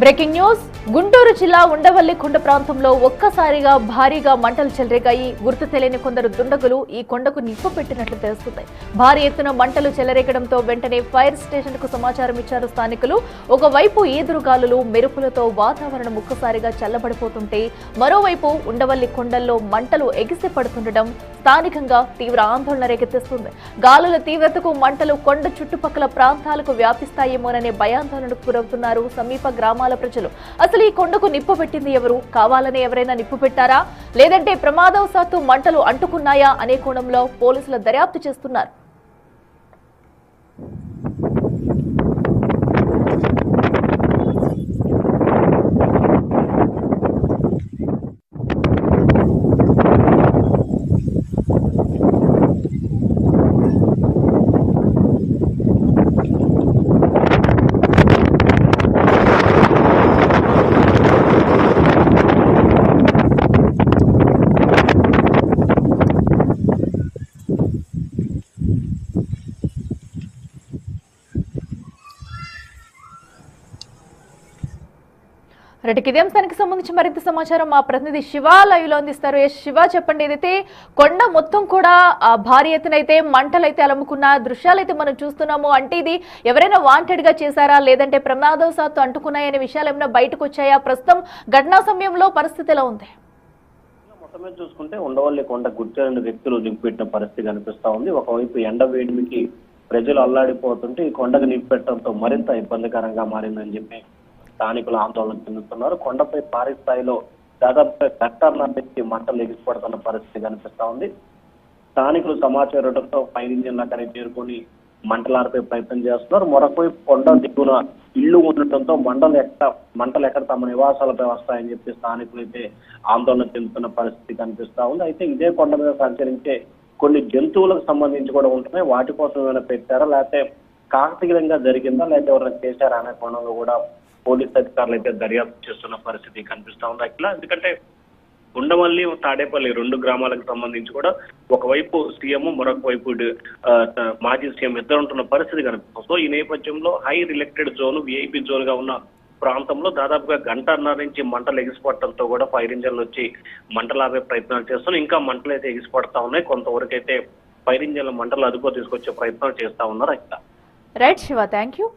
Breaking news Guntur జిల్లా ఉండవల్లి కొండ ప్రాంతంలో ఒక్కసారిగా భారీగా మంటలు చెలరేగాయి. గుర్తు తెలియని కొందరు దుండగులు ఈ కొండకు నిప్పు పెట్టినట్లు తెలుస్తుంది. భారీ ఎత్తున మంటలు చెలరేగడంతో వెంటనే ఫైర్ స్టేషన్ కు సమాచారం ఇచ్చారు స్థానికులు. ఒకవైపు ఈదురుగాలులు మెరుపులతో వాతావరణం ఒక్కసారిగా చల్లబడిపోతుంటే మరోవైపు ఉండవల్లి కొండల్లో మంటలు ఎగిసి పడుతుండడం స్థానికంగా తీవ్ర ఆందోళన రేకెత్తిస్తుంది. గాలుల తీవ్రతకు మంటలు కొండ చుట్టుపక్కల ప్రాంతాలకు వ్యాపిస్తాయేమోననే భయాందోళనకు గురవుతున్నారు సమీప గ్రామాల ప్రజలు. అసలు ఈ కొండకు నిప్పు పెట్టింది ఎవరు? కావాలని ఎవరైనా నిప్పు పెట్టారా, లేదంటే ప్రమాదవశాత్తు మంటలు అంటుకున్నాయా అనే కోణంలో పోలీసులు దర్యాప్తు చేస్తున్నారు. ఇదే అంశానికి సంబంధించి మరింత సమాచారం మా ప్రతినిధి శివ లైవ్ లో అందిస్తారు. శివ, చెప్పండి. ఏదైతే కొండ మొత్తం కూడా భారీ ఎత్తున అయితే మంటలు అయితే అలముకున్న దృశ్యాలు అయితే మనం చూస్తున్నాము. అంటే ఇది ఎవరైనా వాంటెడ్ గా చేశారా, లేదంటే ప్రమాదవశాత్తు అంటుకున్నాయనే విషయాలు ఏమైనా బయటకు వచ్చాయా? ప్రస్తుతం ఘటనా సమయంలో పరిస్థితి ఎలా ఉంది? మొత్తమే చూసుకుంటే ఉండవల్లి కొండ గుర్తెరని వ్యక్తులు నింపిపెట్టిన పరిస్థితి కనిపిస్తా ఉంది. ఒకవైపు ఎండ వేడిమికి ప్రజలు అల్లాడిపోతుంటే ఈ కొండకు నింపెట్టడంతో మరింత ఇబ్బందికరంగా మారిందని చెప్పి స్థానికులు ఆందోళన చెందుతున్నారు. కొండపై భారీ స్థాయిలో దాదాపు గంటన్నర నుంచి మంటలు ఎగిసిపడుతున్న పరిస్థితి కనిపిస్తా ఉంది. స్థానికులు సమాచారంతో ఫైర్ ఇంజిన్ అక్కడికి చేరుకొని మంటలార్పే ప్రయత్నం చేస్తున్నారు. మరొకవైపు కొండ దిగున ఇళ్లు ఉండటంతో మంటలు ఎక్కడ తమ నివాసాలపై వస్తాయని చెప్పి స్థానికులు అయితే ఆందోళన చెందుతున్న పరిస్థితి కనిపిస్తా ఉంది. అయితే ఇదే కొండ మీద సంచరించే కొన్ని జంతువులకు సంబంధించి కూడా ఉంటున్నాయి. వాటి కోసం ఏమైనా పెట్టారా, లేకపోతే కాకతీయంగా జరిగిందా, లేకపోతే ఎవరైనా చేశారా అనే కోణంలో కూడా పోలీస్ అధికారులు అయితే దర్యాప్తు చేస్తున్న పరిస్థితి కనిపిస్తా ఉంది అట్లా. ఎందుకంటే ఉండవల్లి, తాడేపల్లి రెండు గ్రామాలకు సంబంధించి కూడా ఒకవైపు సీఎం, మరొక వైపు మాజీ సీఎం ఇద్దరు ఉంటున్న పరిస్థితి కనిపిస్తుంది. సో ఈ నేపథ్యంలో హై రిలెక్టెడ్ జోన్, విఐపి జోన్ గా ఉన్న ప్రాంతంలో దాదాపుగా గంటన్నర నుంచి మంటలు ఎగిసిపడటంతో కూడా ఫైర్ ఇంజన్లు వచ్చి మంటలు ఆపే ప్రయత్నాలు చేస్తున్నాయి. ఇంకా మంటలు అయితే ఎగిసిపడతా ఉన్నాయి. కొంతవరకు అయితే ఫైర్ ఇంజన్ల మంటలు అదుపు తీసుకొచ్చే ప్రయత్నాలు చేస్తా ఉన్నారు. అట్లా రైట్ శివ, థ్యాంక్ యూ.